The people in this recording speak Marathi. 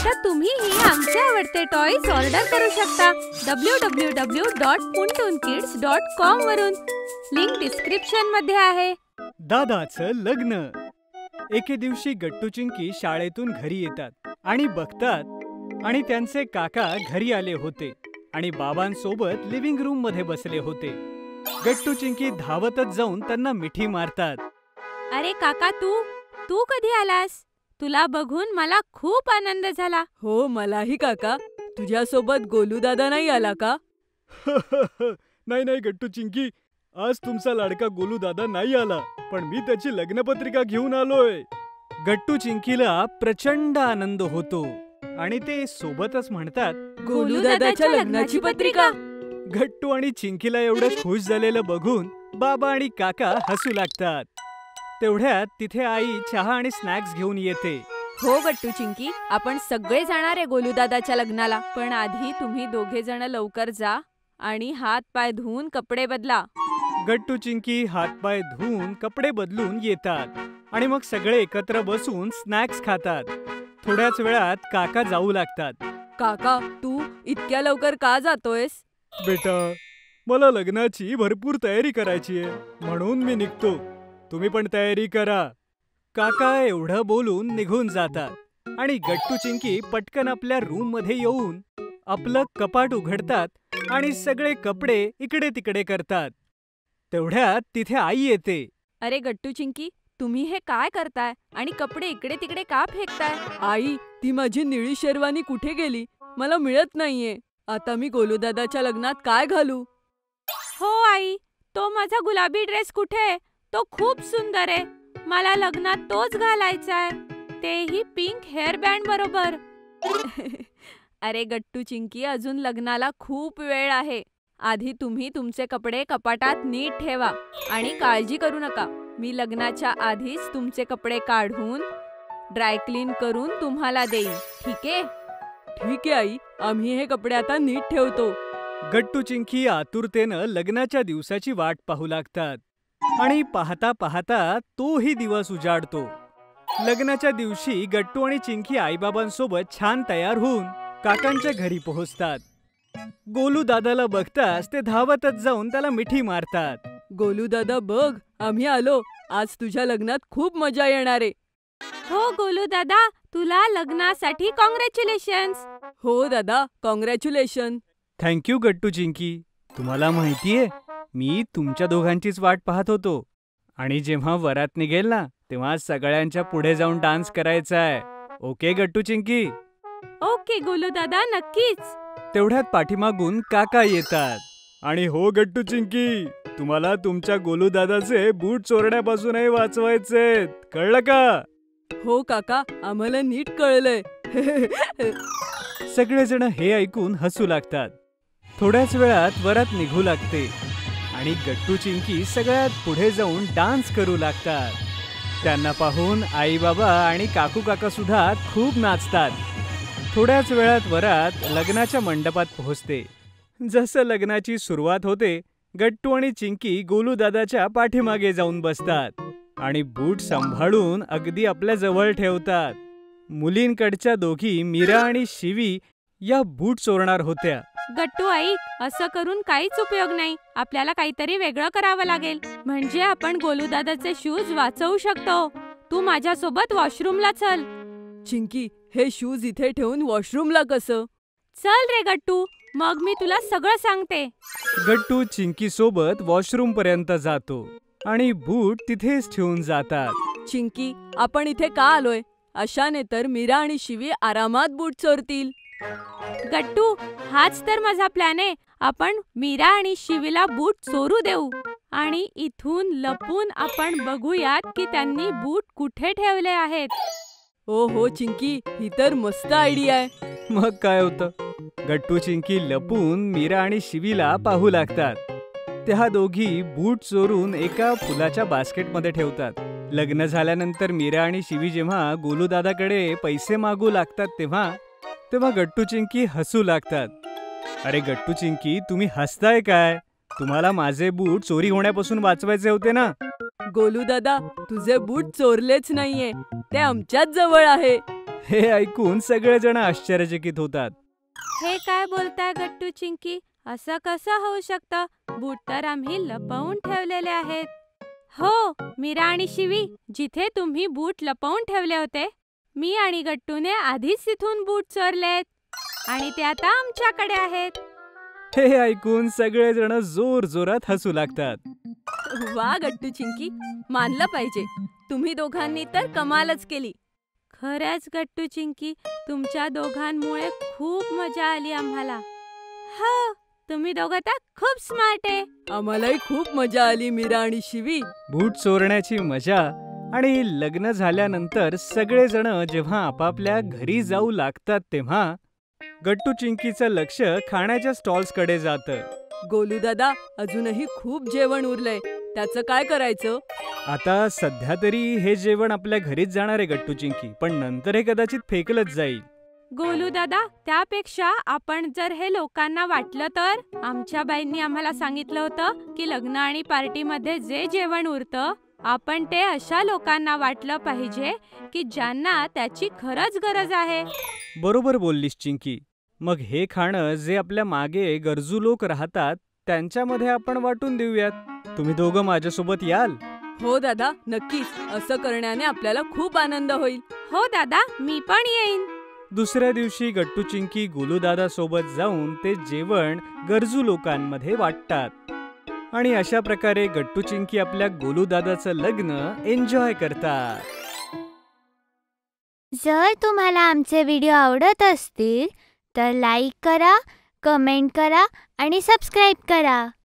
आता तुम्हीही आमचे आवडते टॉयज ऑर्डर करू शकता www.puntoonkids.com वरून. लिंक डिस्क्रिप्शन मध्ये आहे. दादाचं लग्न. एके दिवशी गट्टू चिंकी शाळेतून घरी येतात आणि बघतात आणि त्यांचे काका घरी आले होते आणि बाबांसोबत लिव्हिंग रूम मध्ये बसले होते. गट्टू चिंकी धावतच जाऊन त्यांना मिठी मारतात. अरे काका, तू कधी आलास? तुला बघून मला खूप आनंद झाला. हो, मलाही काका. तुझ्यासोबत गोलू दादा नाही आला का? नाही गट्टू चिंकी, आज तुमचा लाडका गोलू दादा नाही आला, पण मी त्याची लग्नपत्रिका घेऊन आलोय. गट्टू चिंकीला प्रचंड आनंद होतो आणि ते सोबतच म्हणतात, गोलू दादाच्या लग्नाची पत्रिका. गट्टू आणि चिंकीला एवढं खुश झालेलं बघून बाबा आणि काका हसू लागतात. तेवढ्यात तिथे आई चहा आणि स्नॅक्स घेऊन येते. हो गट्टू चिंकी, आपण सगळे जाणार आहे गोलू दादाच्या लग्नाला, पण आधी तुम्ही दोघे जण लवकर जा आणि हात पाय धुवून कपडे बदला. गट्टू चिंकी हातपाय धुवून कपडे बदलून येतात आणि मग सगळे एकत्र बसून स्नॅक्स खातात. थोड्याच वेळात काका जाऊ लागतात. काका, तू इतक्या लवकर का जातोयस? बेटा, मला लग्नाची भरपूर तयारी करायची आहे, म्हणून मी निघतो. तुम्ही पण तयारी करा. काका एवढं बोलून निघून जातात आणि गट्टू चिंकी पटकन आपल्या रूम मध्ये येऊन आपलं कपाट उघडतात आणि सगळे कपडे इकडे तिकडे करतात. तेवढ्यात तिथे आई येते. अरे गट्टू चिंकी, तुम्ही हे काय करताय आणि कपडे इकडे तिकडे का फेकताय? आई, ती माझी निळी शेरवानी कुठे गेली? मला मिळत नाहीये. आता मी गोलू दादाच्या लग्नात काय घालू? हो आई, तो माझा गुलाबी ड्रेस कुठे? तो खूप सुंदर आहे. मला लग्नात तोच घालायचा आहे, तेही पिंक हेअर बँड बरोबर. अरे गट्टू चिंकी, अजून लग्नाला खूप वेळ आहे. आधी तुम्ही तुमचे कपडे कपाटात नीट ठेवा आणि काळजी करू नका. मी लग्नाच्या आधीच तुमचे कपडे काढून ड्रायक्लीन करून तुम्हाला देईन, ठीक आहे? ठीक आहे आई, आम्ही हे कपडे आता नीट ठेवतो. गट्टू चिंकी आतुरतेनं लग्नाच्या दिवसाची वाट पाहू लागतात आणि पाहता पाहता तोही दिवस उजाडतो. लग्नाच्या दिवशी गट्टू आणि चिंकी आईबाबांसोबत छान तयार होऊन काकांच्या घरी पोहोचतात. गोलू दादाला बघताच ते धावतच जाऊन त्याला मिठी मारतात. गोलू दादा, बघ, आम्ही आलो. आज तुझ्या लग्नात खूप मजा येणार आहे. हो गोलू दादा, तुला लग्नासाठी कॉंग्रॅच्युलेशन्स. हो दादा, कॉंग्रॅच्युलेशन. थँक्यू गट्टू चिंकी. तुम्हाला माहितीये, मी तुमच्या दोघांचीच वाट पाहत होतो आणि जेव्हा वरात निघेल ना, तेव्हा सगळ्यांच्या पुढे जाऊन डान्स करायचा आहे. ओके गट्टू चिंकी? ओके गोलू दादा, नक्कीच. तेवढ्यात पाठीमागून काका येतात. आणि हो गट्टू चिंकी, तुम्हाला तुमच्या गोलू दादाचे बूट चोरण्यापासूनही वाचवायचे, कळलं का? हो काका, आम्हाला नीट कळलंय. सगळेजण हे ऐकून हसू लागतात. थोड्याच वेळात वरात निघू लागते आणि गट्टू चिंकी सगळ्यात पुढे जाऊन डान्स करू लागतात. त्यांना पाहून आई बाबा आणि काकू काका सुद्धा खूप नाचतात. थोड्याच वेळात वरात लग्नाच्या मंडपात पोहोचते. जसं लग्नाची सुरुवात होते, गट्टू आणि चिंकी गोलू दादाच्या पाठीमागे जाऊन बसतात आणि बूट सांभाळून अगदी आपल्या जवळ ठेवतात. मुलींकडच्या दोघी मीरा आणि शिवी या बूट चोरणार होत्या. गट्टू ऐक, असं करून काहीच उपयोग नाही. आपल्याला काहीतरी वेगळं करावं लागेल, म्हणजे आपण गोलू दादाचे शूज वाचवू शकतो. तू माझ्यासोबत वॉशरूमला चल. चिंकी, हे शूज इथे ठेवून वॉशरूमला कसं? चल रे गट्टू, मग मी तुला सगळं सांगते. गट्टू चिंकी सोबत वॉशरूम पर्यंत जातो आणि बूट तिथेच ठेवून जातात. चिंकी, आपण इथे का आलोय? अशाने तर मीरा आणि शिवी आरामात बूट चोरतील. गट्टू, हाच तर माझा प्लॅन आहे. आपण मीरा आणि शिवीला बूट चोरू देऊ आणि इथून लपून आपण बघूयात की त्यांनी बूट कुठे ठेवले आहेत. ओ हो चिंकी, ही तर मस्त आयडिया आहे. मग काय होतं, गट्टू चिंकी लपून मीरा आणि शिवीला पाहू लागतात. त्या दोघी बूट चोरून एका फुलाच्या बास्केटमध्ये ठेवतात. लग्न झाल्यानंतर मीरा आणि शिवी जेव्हा गोलू दादाकडे पैसे मागू लागतात तेव्हा गट्टू चिंकी हसू लागतात. अरे गट्टू चिंकी, तुम्ही हसताय काय? तुम्हाला माझे बूट चोरी होण्यापासून वाचवायचे होते ना. गोलू दादा, तुझे बूट चोरलेच नाहीये, ते आमच्याच जवळ आहे. हे ऐकून सगळेजण आश्चर्यचकित होतात. हे काय बोलताय गट्टू चिंकी? असं कसं होऊ शकतं? बूट तर आम्ही लपवून ठेवलेले आहेत. हो, मीरा आणि शिवी, जिथे तुम्ही बूट लपवून ठेवले होते, मी आणि गट्टूने आधीच तिथून बूट चोरलेत आणि ते आता आमच्याकडे आहेत. हे ऐकून सगळेजण जोर जोरात हसू लागतात. वा गट्टू चिंकी, मानलं पाहिजे. तुम्ही दोघांनी तर कमालच केली. खरंच गट्टू चिंकी, तुमच्या दोघांमुळे खूप मजा आली आम्हाला. हो, तुम्ही दोघं तर खूप स्मार्ट आहे. आम्हालाही खूप मजा आली मीरा आणि शिवी. बूट चोरण्याची मजा आणि लग्न झाल्यानंतर सगळेजण जेव्हा आपापल्या घरी जाऊ लागतात तेव्हा गट्टू चिंकीचं लक्ष खाण्याच्या स्टॉल्सकडे जातं. गोलू दादा, अजूनही खूप जेवण उरलंय, त्याचं काय करायचं? आता सध्या तरी हे जेवण आपल्या घरीच जाणार आहे गट्टू चिंकी, पण नंतर हे कदाचित फेकलंच जाईल. गोलू दादा, त्यापेक्षा आपण जर हे लोकांना वाटलं तर? आमच्या बाईंनी आम्हाला सांगितलं होतं की लग्न आणि पार्टीमध्ये जे जेवण उरतं, आपण ते अशा लोकांना वाटलं पाहिजे की ज्यांना त्याची खरंच गरज आहे. बरोबर बोललीस चिंकी. मग हे खाणं जे आपल्या मागे गरजू लोक राहतात त्यांच्यामध्ये आपण वाटून देऊयात. तुम्ही दोघं माझ्यासोबत याल? हो दादा, नक्कीच. असं करण्याने आपल्याला खूप आनंद होईल. हो दादा, मी पण येईन. दुसऱ्या दिवशी गट्टू चिंकी गोलूदादा सोबत जाऊन ते जेवण गरजू लोकांमध्ये वाटतात आणि अशा प्रकारे गट्टू चिंकी आपल्या गोलूदादाचं लग्न एन्जॉय करतात. जर तुम्हाला आमचे व्हिडिओ आवडत असतील तर लाईक करा, कमेंट करा आणि सबस्क्राईब करा.